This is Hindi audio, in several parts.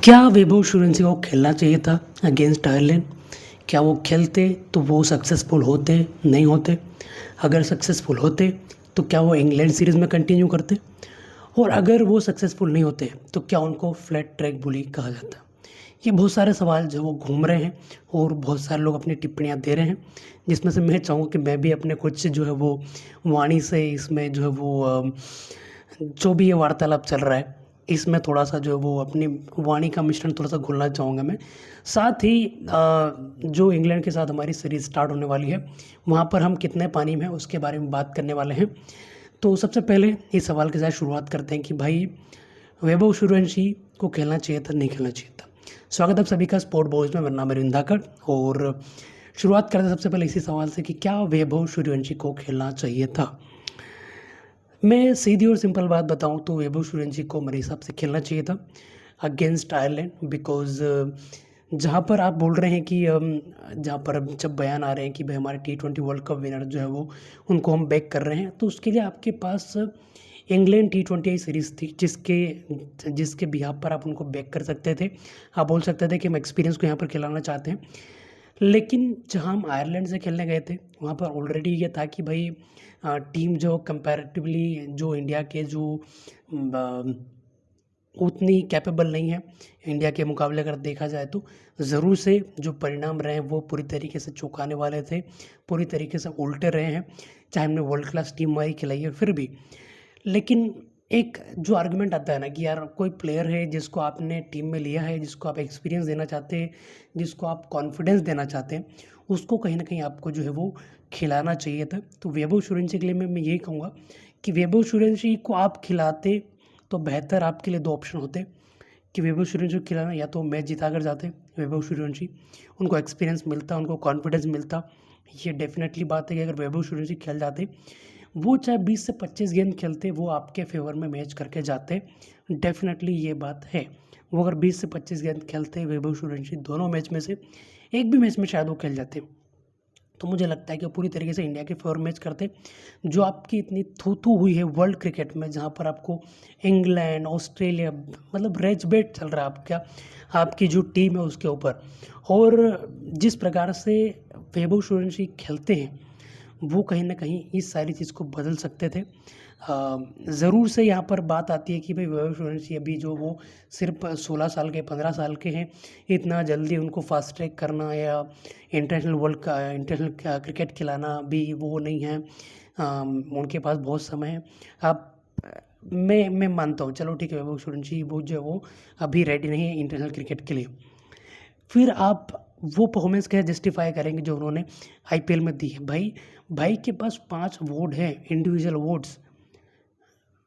क्या वैभव सूर्यवंशी को खेलना चाहिए था अगेंस्ट आयरलैंड? क्या वो खेलते तो वो सक्सेसफुल होते, नहीं होते? अगर सक्सेसफुल होते तो क्या वो इंग्लैंड सीरीज़ में कंटिन्यू करते? और अगर वो सक्सेसफुल नहीं होते तो क्या उनको फ्लैट ट्रैक बुली कहा जाता? ये बहुत सारे सवाल जो वो घूम रहे हैं और बहुत सारे लोग अपनी टिप्पणियाँ दे रहे हैं, जिसमें से मैं चाहूँगा कि मैं भी अपने कुछ जो है वो वाणी से इसमें जो है वो जो भी ये वार्तालाप चल रहा है, इसमें थोड़ा-सा जो है वो अपनी वाणी का मिश्रण थोड़ा-सा घोलना चाहूँगा मैं। साथ ही जो इंग्लैंड के साथ हमारी सीरीज़ स्टार्ट होने वाली है, वहाँ पर हम कितने पानी में हैं, उसके बारे में बात करने वाले हैं। तो सबसे पहले इस सवाल के साथ शुरुआत करते हैं कि भाई वैभव सूर्यवंशी को खेलना चाहिए था, नहीं खेलना चाहिए था? स्वागत है आप सभी का स्पोर्ट बॉयज़ में, मेरा नाम है अरविंद धाकड़ और शुरुआत करते हैं सबसे पहले इसी सवाल से कि क्या वैभव सूर्यवंशी को खेलना चाहिए था? मैं सीधी और सिंपल बात बताऊँ तो वैभव सूर्यवंशी को मेरे हिसाब से खेलना चाहिए था अगेंस्ट आयरलैंड बिकॉज़ जहाँ पर आप बोल रहे हैं कि जहाँ पर अब जब बयान आ रहे हैं कि भाई हमारे टी20 वर्ल्ड कप विनर जो है वो उनको हम बैक कर रहे हैं, तो उसके लिए आपके पास इंग्लैंड टी20 सीरीज़ थी जिसके जिसके बिहाफ़ पर आप उनको बैक कर सकते थे। आप बोल सकते थे कि हम एक्सपीरियंस को यहाँ पर खिलाना चाहते हैं। लेकिन जहाँ हम आयरलैंड से खेलने गए थे, वहाँ पर ऑलरेडी ये था कि भाई टीम जो कंपैरेटिवली जो इंडिया के जो ब उतनी कैपेबल नहीं है, इंडिया के मुकाबले अगर देखा जाए तो। ज़रूर से जो परिणाम रहे हैं वो पूरी तरीके से चौंकाने वाले थे, पूरी तरीके से उल्टे रहे हैं, चाहे हमने वर्ल्ड क्लास टीम हमारी खिलाई है फिर भी। लेकिन एक जो आर्गुमेंट आता है ना कि यार कोई प्लेयर है जिसको आपने टीम में लिया है, जिसको आप एक्सपीरियंस देना चाहते हैं, जिसको आप कॉन्फिडेंस देना चाहते हैं, उसको कहीं न कहीं आपको जो है वो खिलाना चाहिए था। तो वैभव सूर्यवंशी के लिए मैं यही कहूँगा कि वैभव सूर्यवंशी को आप खिलाते तो बेहतर आपके लिए 2 ऑप्शन होते कि वैभव सूर्यवंशी को खिलाना या तो मैच जिता कर जाते वैभव सूर्यवंशी, उनको एक्सपीरियंस मिलता, उनको कॉन्फिडेंस मिलता। ये डेफ़िनेटली बात है कि अगर वैभव सूर्यवंशी खेल जाते, वो चाहे 20 से 25 गेंद खेलते, वो आपके फ़ेवर में मैच करके जाते। डेफ़िनेटली ये बात है। वो अगर 20 से 25 गेंद खेलते वैभव सूर्यवंशी दोनों मैच में से, एक भी मैच में शायद वो खेल जाते। तो मुझे लगता है कि वो पूरी तरीके से इंडिया के फ़ेवर मैच करते। जो आपकी इतनी थू-थू हुई है वर्ल्ड क्रिकेट में, जहाँ पर आपको इंग्लैंड, ऑस्ट्रेलिया मतलब रेज-बेट चल रहा है आपका, आपकी जो टीम है उसके ऊपर। और जिस प्रकार से वैभव सूर्यवंशी खेलते हैं, वो कहीं न कहीं इस सारी चीज़ को बदल सकते थे। ज़रूर से यहाँ पर बात आती है कि भई वैभव सूर्यवंशी अभी जो वो सिर्फ़ 16 साल के, 15 साल के हैं, इतना जल्दी उनको फ़ास्ट ट्रैक करना या इंटरनेशनल क्रिकेट खिलाना भी वो नहीं है। उनके पास बहुत समय है। आप मैं मानता हूँ, चलो ठीक है वैभव सूर्यवंशी वो जो है वो अभी रेडी नहीं है इंटरनेशनल क्रिकेट के लिए। फिर आप वो परफ़ॉर्मेंस कैसे जस्टिफ़ाई करेंगे जो उन्होंने आईपीएल में दी है? भाई के पास 5 अवार्ड हैं, इंडिविजुअल अवार्ड्स।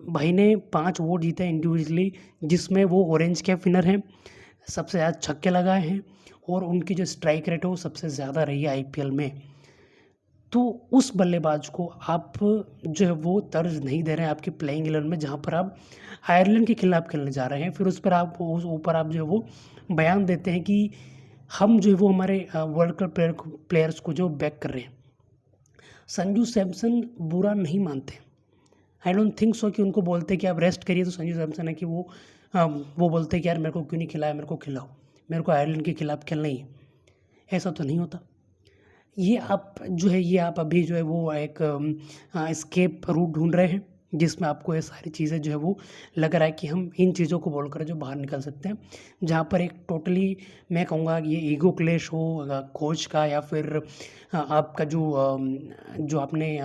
भाई ने 5 अवार्ड जीते हैं इंडिविजुअली, जिसमें वो ऑरेंज कैप विनर हैं, सबसे ज़्यादा छक्के लगाए हैं और उनकी जो स्ट्राइक रेट है वो सबसे ज़्यादा रही है आईपीएल में। तो उस बल्लेबाज को आप जो है वो तर्ज नहीं दे रहे हैं आपके प्लेइंग 11 में, जहाँ पर आप आयरलैंड के खिलाफ खेलने जा रहे हैं। फिर उस पर आप उस ऊपर आप जो है वो बयान देते हैं कि हम जो है वो हमारे वर्ल्ड कप प्लेयर्स को जो बैक कर रहे हैं। संजू सैमसन बुरा नहीं मानते। आई डोंट थिंक सो कि उनको बोलते कि आप रेस्ट करिए तो संजू सैमसन है कि वो बोलते कि यार मेरे को क्यों नहीं खिलाया, मेरे को खिलाओ, मेरे को आयरलैंड के खिलाफ खेलना ही है। ऐसा तो नहीं होता। ये आप अभी जो है वो एक एस्केप रूट ढूँढ रहे हैं, जिसमें आपको ये सारी चीज़ें जो है वो लग रहा है कि हम इन चीज़ों को बोलकर जो बाहर निकल सकते हैं। जहाँ पर एक टोटली मैं कहूँगा ये ईगो क्लैश हो कोच का या फिर आपका जो आपने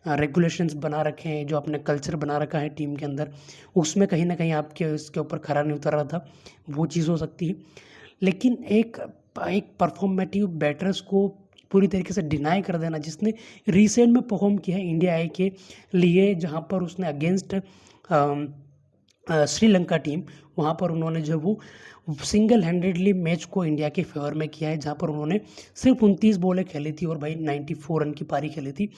रेगुलेशंस बना रखे हैं, जो आपने कल्चर बना रखा है टीम के अंदर, उसमें कहीं न कहीं आपके उसके ऊपर खरा नहीं उतर रहा था, वो चीज़ हो सकती है। लेकिन एक परफॉर्मेटिव बैटर्स को पूरी तरीके से डिनाई कर देना, जिसने रिसेंट में परफॉर्म किया है इंडिया ए के लिए, जहाँ पर उसने अगेंस्ट श्रीलंका टीम, वहाँ पर उन्होंने जो वो सिंगल हैंडेडली मैच को इंडिया के फेवर में किया है, जहाँ पर उन्होंने सिर्फ 29 बॉलें खेली थी और भाई 94 रन की पारी खेली थी।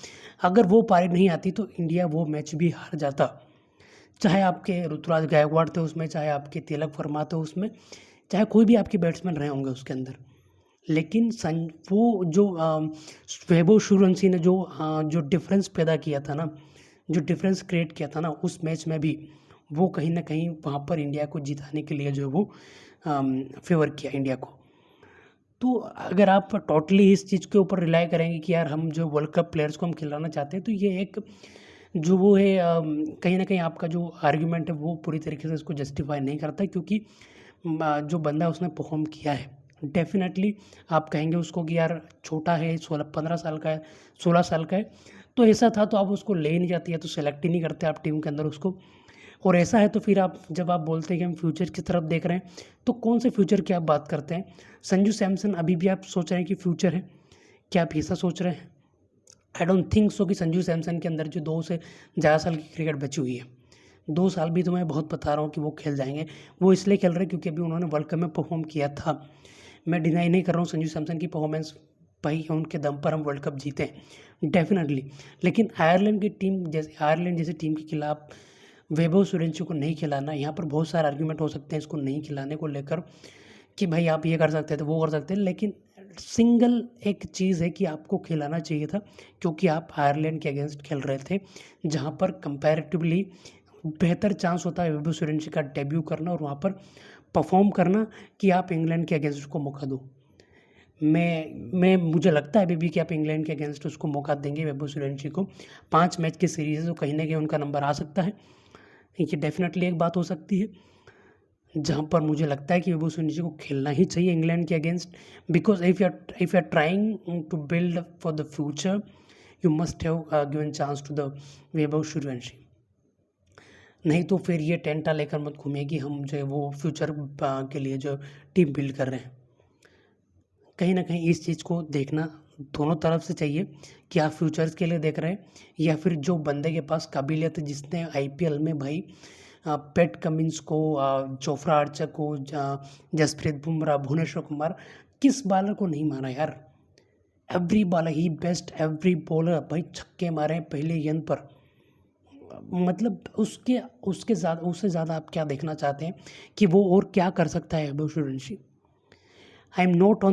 अगर वो पारी नहीं आती तो इंडिया वो मैच भी हार जाता। चाहे आपके ऋतुराज गायकवाड़ थे उसमें, चाहे आपके तिलक वर्मा थे उसमें, चाहे कोई भी आपके बैट्समैन रहे होंगे उसके अंदर। लेकिन वो जो वैभव सूर्यवंशी ने जो डिफ़रेंस पैदा किया था ना, जो डिफ़रेंस क्रिएट किया था ना उस मैच में भी, वो कहीं न कहीं वहाँ पर इंडिया को जिताने के लिए जो है वो फ़ेवर किया इंडिया को। तो अगर आप टोटली इस चीज़ के ऊपर रिलाय करेंगे कि यार हम जो वर्ल्ड कप प्लेयर्स को हम खिलाना चाहते हैं, तो ये एक जो वो है कहीं न कहीं आपका जो आर्गुमेंट है वो पूरी तरीके से इसको जस्टिफ़ाई नहीं करता है, क्योंकि जो बंदा उसने परफ़ॉर्म किया है, डेफ़िनेटली आप कहेंगे उसको कि यार छोटा है, 16-15 साल का है, 16 साल का है, तो ऐसा था तो आप उसको ले ही नहीं जाते या तो सेलेक्ट ही नहीं करते आप टीम के अंदर उसको। और ऐसा है तो फिर आप जब आप बोलते हैं कि हम फ्यूचर की तरफ देख रहे हैं, तो कौन से फ्यूचर की आप बात करते हैं? संजू सैमसन अभी भी आप सोच रहे हैं कि फ्यूचर है? क्या आप ऐसा सोच रहे हैं? आई डोंट थिंक सो कि संजू सैमसन के अंदर जो 2 से ज़्यादा साल की क्रिकेट बची हुई है। 2 साल भी तो मैं बहुत बता रहा हूँ कि वो खेल जाएँगे। वो इसलिए खेल रहे हैं क्योंकि अभी उन्होंने वर्ल्ड कप में परफ़ॉर्म किया था। मैं डिनाई नहीं कर रहा हूँ संजू सैमसन की परफ़ॉर्मेंस, भाई उनके दम पर हम वर्ल्ड कप जीते हैं, डेफ़िनेटली। लेकिन आयरलैंड की टीम जैसे आयरलैंड जैसी टीम के खिलाफ वैभव सूर्यवंशी को नहीं खिलाना, यहाँ पर बहुत सारे आर्गुमेंट हो सकते हैं इसको नहीं खिलाने को लेकर कि भाई आप ये कर सकते थे, वो कर सकते हैं, लेकिन सिंगल एक चीज़ है कि आपको खिलाना चाहिए था, क्योंकि आप आयरलैंड के अगेंस्ट खेल रहे थे, जहाँ पर कंपैरेटिवली बेहतर चांस होता है वैभव सूर्यवंशी का डेब्यू करना और वहाँ पर परफ़ॉर्म करना कि आप इंग्लैंड के अगेंस्ट उसको मौका दो। मुझे लगता है अभी भी कि आप इंग्लैंड के अगेंस्ट उसको मौका देंगे वैभव सूर्यवंशी को। 5 मैच की सीरीज़ है तो कहीं न कहीं उनका नंबर आ सकता है। ये डेफ़िनेटली एक बात हो सकती है, जहाँ पर मुझे लगता है कि वैभव सूर्यवंशी को खेलना ही चाहिए इंग्लैंड के against, because if you are trying to build for the future, you must have given chance to the Vaibhav Suryavanshi. नहीं तो फिर ये टेंटा लेकर मत घूमिए कि हम जो है वो फ्यूचर के लिए जो टीम बिल्ड कर रहे हैं। कहीं न कहीं इस चीज़ को देखना दोनों तरफ से चाहिए कि आप फ्यूचर्स के लिए देख रहे हैं या फिर जो बंदे के पास काबिलियत है, जिसने आईपीएल में भाई पैट कमिंस को, जोफ्रा आर्चर को, जसप्रीत बुमराह, भुवनेश्वर कुमार, किस बॉलर को नहीं मारा यार? एवरी बॉलर ही बेस्ट, एवरी बॉलर भाई छक्के मारे हैं पहले गेंद पर। मतलब उसके उससे ज़्यादा आप क्या देखना चाहते हैं कि वो और क्या कर सकता है Vaibhav Suryavanshi? I am not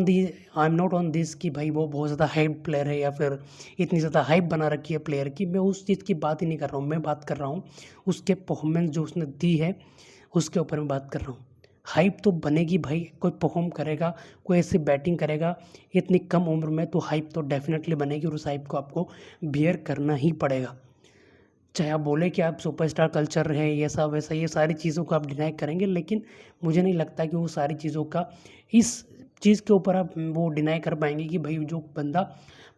on this कि भाई वो बहुत ज़्यादा हाइप प्लेयर है या फिर इतनी ज़्यादा हाइप बना रखी है प्लेयर की। मैं उस चीज़ की बात ही नहीं कर रहा हूँ। मैं बात कर रहा हूँ उसके परफॉर्मेंस जो उसने दी है, उसके ऊपर मैं बात कर रहा हूँ। हाइप तो बनेगी भाई, कोई परफॉर्म करेगा, कोई ऐसी बैटिंग करेगा इतनी कम उम्र में, तो हाइप तो डेफ़िनेटली बनेगी और उस हाइप को आपको बियर करना ही पड़ेगा। चाहे आप बोले कि आप सुपरस्टार कल्चर है, ये सब वैसा, ये सारी चीज़ों को आप डिनाई करेंगे, लेकिन मुझे नहीं लगता कि वो सारी चीज़ों का इस चीज़ के ऊपर आप वो डिनाई कर पाएँगे कि भाई जो बंदा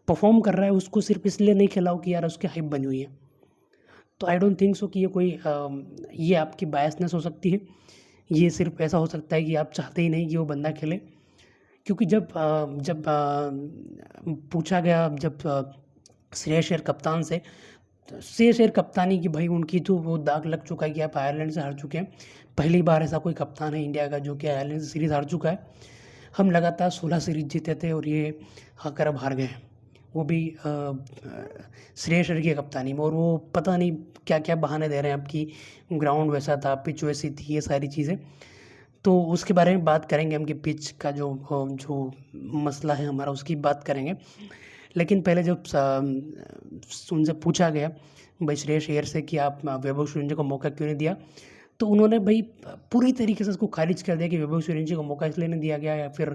परफ़ॉर्म कर रहा है उसको सिर्फ़ इसलिए नहीं खिलाओ कि यार उसकी हाइप बनी हुई है। तो आई डोंट थिंक सो कि ये कोई ये आपकी बायसनेस हो सकती है। ये सिर्फ़ ऐसा हो सकता है कि आप चाहते ही नहीं कि वो बंदा खेले। क्योंकि पूछा गया श्रेयस अय्यर कप्तान से, तो श्रेयस अय्यर कप्तानी की भाई उनकी तो वो दाग लग चुका है कि आप आयरलैंड से हार चुके हैं। पहली बार ऐसा कोई कप्तान है इंडिया का जो कि आयरलैंड से सीरीज़ हार चुका है। हम लगातार 16 सीरीज़ जीते थे और ये आकर अब हार गए हैं। वो भी श्रेयस अय्यर की कप्तानी में, और वो पता नहीं क्या-क्या बहाने दे रहे हैं अब कि ग्राउंड वैसा था, पिच वैसी थी, ये सारी चीज़ें। तो उसके बारे में बात करेंगे हम कि पिच का जो मसला है हमारा उसकी बात करेंगे। लेकिन पहले जब उनसे पूछा गया भाई श्रेयस अय्यर से कि आप वैभव सूर्यवंशी को मौका क्यों नहीं दिया? तो उन्होंने भाई पूरी तरीके से उसको ख़ारिज कर दिया कि वैभव सूर्यवंशी को मौका इसलिए नहीं दिया गया या फिर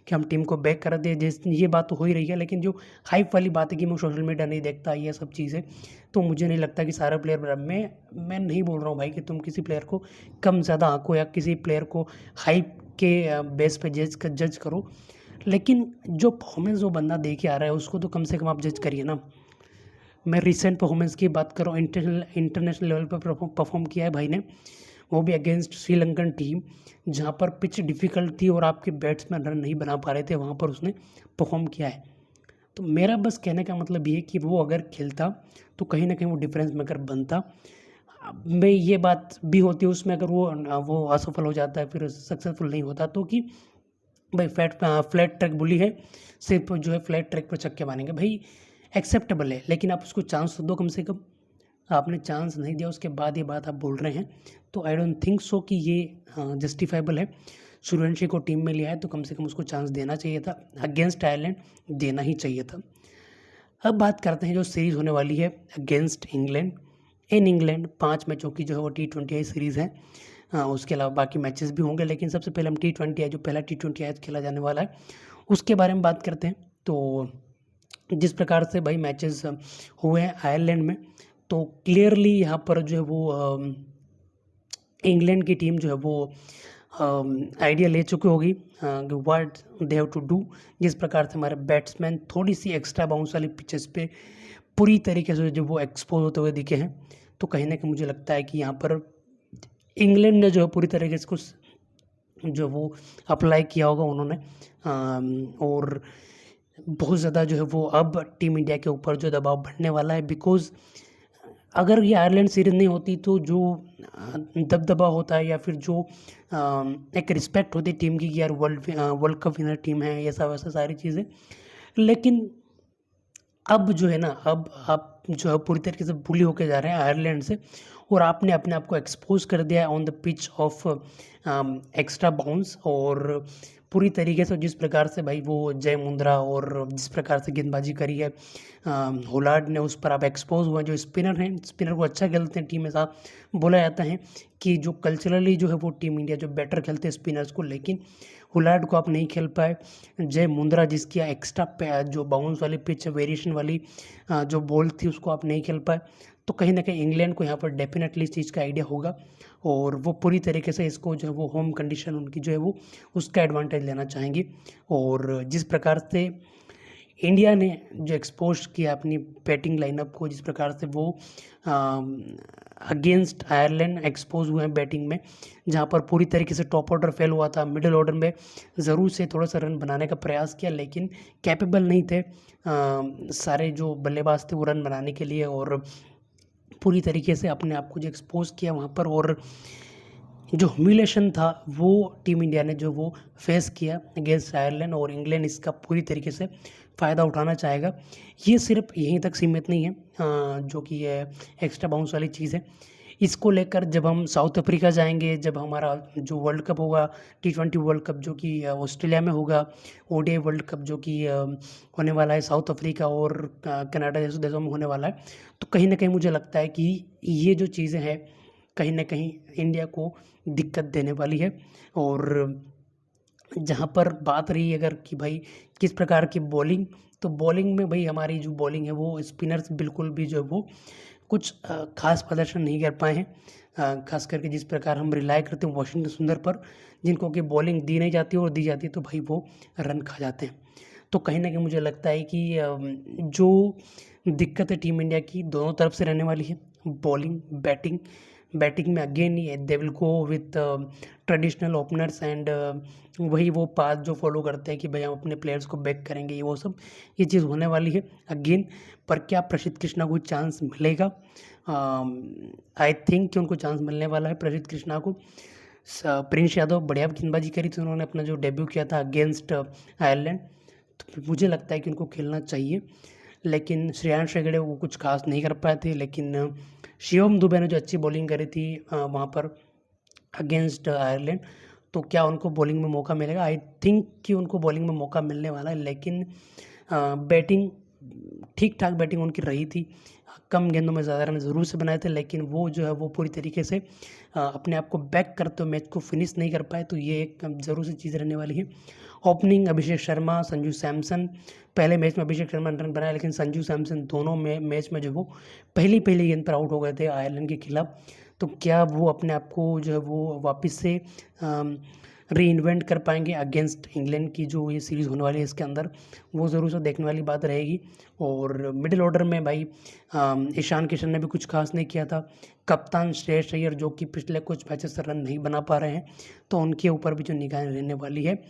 कि हम टीम को बैक कर दें, ये बात तो हो ही रही है। लेकिन जो हाइप वाली बात है कि मैं सोशल मीडिया नहीं देखता, ये सब चीज़ें, तो मुझे नहीं लगता कि सारे प्लेयर बराबर। मैं नहीं बोल रहा हूँ भाई कि तुम किसी प्लेयर को कम ज़्यादा आँको या किसी प्लेयर को हाइप के बेस पे जज करो। लेकिन जो परफॉर्मेंस वो बंदा दे के आ रहा है उसको तो कम से कम आप जज करिए ना। मैं रिसेंट परफॉर्मेंस की बात कर रहा हूँ, इंटरनेशनल लेवल पर परफॉर्म किया है भाई ने, वो भी अगेंस्ट श्रीलंकन टीम, जहाँ पर पिच डिफ़िकल्ट थी और आपके बैट्समैन रन नहीं बना पा रहे थे, वहाँ पर उसने परफॉर्म किया है। तो मेरा बस कहने का मतलब ये है कि वो अगर खेलता तो कहीं न कहीं वो डिफरेंस मेकर बनता। मैं ये बात भी होती है उसमें, अगर वो असफल हो जाता है, फिर सक्सेसफुल नहीं होता, तो कि भाई फ्लैट ट्रैक बुली है, सिर्फ जो है फ्लैट ट्रैक पर छक्के मारेंगे, भाई एक्सेप्टेबल है, लेकिन आप उसको चांस तो दो कम से कम। आपने चांस नहीं दिया, उसके बाद ये बात आप बोल रहे हैं, तो आई डोंट थिंक सो कि ये जस्टिफाइबल है। सूर्यवंशी को टीम में लिया है तो कम से कम उसको चांस देना चाहिए था, अगेंस्ट आयरलैंड देना ही चाहिए था। अब बात करते हैं जो सीरीज़ होने वाली है अगेंस्ट इंग्लैंड। इन इंग्लैंड 5 मैचों की जो है वो T20 सीरीज़ है। उसके अलावा बाकी मैचेस भी होंगे, लेकिन सबसे पहले हम T20 है जो पहला T20 मैच खेला जाने वाला है उसके बारे में बात करते हैं। तो जिस प्रकार से भाई मैचेस हुए हैं आयरलैंड में, तो क्लियरली यहाँ पर जो है वो इंग्लैंड की टीम जो है वो आइडिया ले चुकी होगी what they have to do. जिस प्रकार से हमारे बैट्समैन थोड़ी सी एक्स्ट्रा बाउंस वाली पिचेस पे पूरी तरीके से जो वो एक्सपोज होते हुए दिखे हैं, तो कहीं ना कहीं मुझे लगता है कि यहाँ पर इंग्लैंड ने जो है पूरी तरीके से कुछ जो वो अप्लाई किया होगा उन्होंने, और बहुत ज़्यादा जो है वो अब टीम इंडिया के ऊपर जो दबाव बढ़ने वाला है, बिकॉज़ अगर ये आयरलैंड सीरीज़ नहीं होती तो जो दबदबा होता है या फिर जो एक रिस्पेक्ट होती है टीम की कि यार वर्ल्ड कप विनर टीम है, ऐसा वैसा सारी चीज़ें, लेकिन अब जो है ना, अब आप जो है पूरी तरीके से बुली होके जा रहे हैं आयरलैंड से, और आपने अपने आप को एक्सपोज कर दिया है on the pitch of extra bounce. और पूरी तरीके से जिस प्रकार से भाई वो जय मुंद्रा और जिस प्रकार से गेंदबाजी करी है होलार्ड ने, उस पर आप एक्सपोज हुए। जो स्पिनर हैं, स्पिनर को अच्छा खेलते हैं टीम में, साथ बोला जाता है कि जो कल्चरली जो है वो टीम इंडिया जो बेटर खेलते हैं स्पिनर्स को, लेकिन होलार्ड को आप नहीं खेल पाए। जय मुंद्रा जिसकी एक्स्ट्रा जो बाउंस वाली पिच वेरिएशन वाली जो बॉल थी उसको आप नहीं खेल पाए, तो कहीं ना कहीं इंग्लैंड को यहाँ पर डेफिनेटली इस चीज़ का आइडिया होगा और वो पूरी तरीके से इसको जो है वो होम कंडीशन उनकी जो है वो उसका एडवांटेज लेना चाहेंगे। और जिस प्रकार से इंडिया ने जो एक्सपोज किया अपनी बैटिंग लाइनअप को, जिस प्रकार से वो अगेंस्ट आयरलैंड एक्सपोज हुए हैं बैटिंग में, जहां पर पूरी तरीके से टॉप ऑर्डर फेल हुआ था, मिडिल ऑर्डर में ज़रूर से थोड़ा सा रन बनाने का प्रयास किया लेकिन कैपेबल नहीं थे सारे जो बल्लेबाज थे वो रन बनाने के लिए, और पूरी तरीके से अपने आप को जो एक्सपोज किया वहाँ पर, और जो ह्यूमिलेशन था वो टीम इंडिया ने जो वो फेस किया अगेंस्ट आयरलैंड, और इंग्लैंड इसका पूरी तरीके से फ़ायदा उठाना चाहेगा। ये सिर्फ यहीं तक सीमित नहीं है, जो कि ये एक्स्ट्रा बाउंस वाली चीज़ है, इसको लेकर जब हम साउथ अफ्रीका जाएंगे, जब हमारा जो वर्ल्ड कप होगा T20 वर्ल्ड कप जो कि ऑस्ट्रेलिया में होगा, ODI वर्ल्ड कप जो कि होने वाला है साउथ अफ्रीका और कनाडा जैसे देशों में होने वाला है, तो कहीं ना कहीं मुझे लगता है कि ये जो चीज़ें हैं कहीं ना कहीं इंडिया को दिक्कत देने वाली है। और जहाँ पर बात रही अगर कि भाई किस प्रकार की बॉलिंग, तो बॉलिंग में भाई हमारी जो बॉलिंग है वो स्पिनर्स बिल्कुल भी जो है वो कुछ खास प्रदर्शन नहीं कर पाए हैं, खास करके जिस प्रकार हम रिलाय करते हैं वाशिंगटन सुंदर पर, जिनको कि बॉलिंग दी नहीं जाती और दी जाती है तो भाई वो रन खा जाते हैं। तो कहीं ना कहीं मुझे लगता है कि जो दिक्कत है टीम इंडिया की दोनों तरफ से रहने वाली है, बॉलिंग बैटिंग। बैटिंग में again they will go with traditional openers and वही वो पाथ जो फॉलो करते हैं कि भाई हम अपने प्लेयर्स को बैक करेंगे, ये वो सब ये चीज़ होने वाली है अगेन। पर क्या प्रसिद्ध कृष्णा को चांस मिलेगा? आई थिंक कि उनको चांस मिलने वाला है प्रसिद्ध कृष्णा को। प्रिंस यादव बढ़िया गेंदबाजी करी थी, उन्होंने अपना जो डेब्यू किया था अगेंस्ट आयरलैंड, तो मुझे लगता है कि उनको खेलना चाहिए। लेकिन श्रेयांश हेगड़े वो कुछ खास नहीं कर पाए थे, लेकिन शिवम दुबे ने जो अच्छी बॉलिंग करी थी वहाँ पर अगेंस्ट आयरलैंड, तो क्या उनको बॉलिंग में मौका मिलेगा? आई थिंक कि उनको बॉलिंग में मौका मिलने वाला है, लेकिन बैटिंग ठीक ठाक बैटिंग उनकी रही थी, कम गेंदों में ज़्यादा रन ज़रूर से बनाए थे, लेकिन वो जो है वो पूरी तरीके से अपने आप को बैक करते हुए मैच को फिनिश नहीं कर पाए, तो ये एक ज़रूर सी चीज़ रहने वाली है। ओपनिंग अभिषेक शर्मा, संजू सैमसन, पहले मैच में अभिषेक शर्मा ने रन बनाया लेकिन संजू सैमसन दोनों में मैच में जो वो पहली गेंद पर आउट हो गए थे आयरलैंड के खिलाफ, तो क्या वो अपने आप को जो है वो वापस से रीइन्वेंट कर पाएंगे अगेंस्ट इंग्लैंड की जो ये सीरीज़ होने वाली है इसके अंदर, वो ज़रूर से देखने वाली बात रहेगी। और मिडिल ऑर्डर में भाई ईशान किशन ने भी कुछ खास नहीं किया था, कप्तान श्रेयस अय्यर जो कि पिछले कुछ मैचेस से रन नहीं बना पा रहे हैं, तो उनके ऊपर भी जो निगाहें रहने वाली है।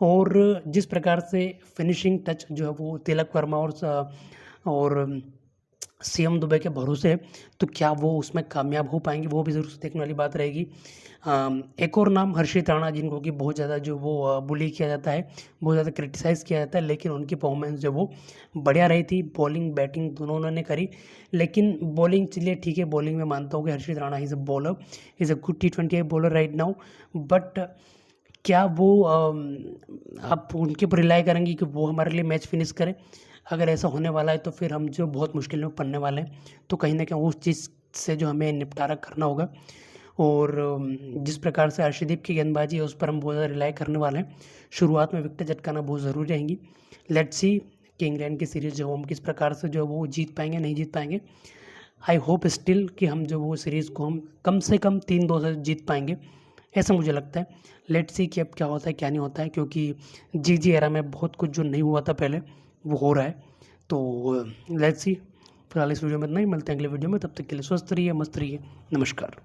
और जिस प्रकार से फिनिशिंग टच जो है वो तिलक वर्मा और सीएम दुबे के भरोसे है, तो क्या वो उसमें कामयाब हो पाएंगे, वो भी ज़रूर से देखने वाली बात रहेगी। एक और नाम हर्षित राणा, जिनको कि बहुत ज़्यादा जो वो बुली किया जाता है, बहुत ज़्यादा क्रिटिसाइज़ किया जाता है, लेकिन उनकी परफॉर्मेंस जो वो बढ़िया रही थी, बॉलिंग बैटिंग दोनों उन्होंने करी। लेकिन बॉलिंग चलिए ठीक है, बॉलिंग में मानता हूँ कि Harshit Rana is a bowler, is a good T20 bowler right now, but क्या वो आप उनके ऊपर रिलाय करेंगे कि वो हमारे लिए मैच फिनिश करें? अगर ऐसा होने वाला है तो फिर हम जो बहुत मुश्किल में पड़ने वाले हैं, तो कहीं ना कहीं उस चीज़ से जो हमें निपटारा करना होगा। और जिस प्रकार से अर्शदीप की गेंदबाजी है उस पर हम बहुत ज़्यादा रिलाई करने वाले हैं। शुरुआत में विकेट झटकाना बहुत ज़रूरी रहेंगी। लेट्स सी कि इंग्लैंड की सीरीज़ जो हम किस प्रकार से जो वो जीत पाएंगे नहीं जीत पाएंगे। आई होप स्टिल कि हम जो वो सीरीज़ को हम कम से कम 3-2 से जीत पाएंगे, ऐसा मुझे लगता है। लेट्स सी कि अब क्या होता है क्या नहीं होता है, क्योंकि जीजी एरा में बहुत कुछ जो नहीं हुआ था पहले वो हो रहा है। तो लेट्स सी। फिलहाल इस वीडियो में इतना ही, मिलते हैं अगले वीडियो में, तब तक के लिए स्वस्थ रहिए, मस्त रहिए, नमस्कार।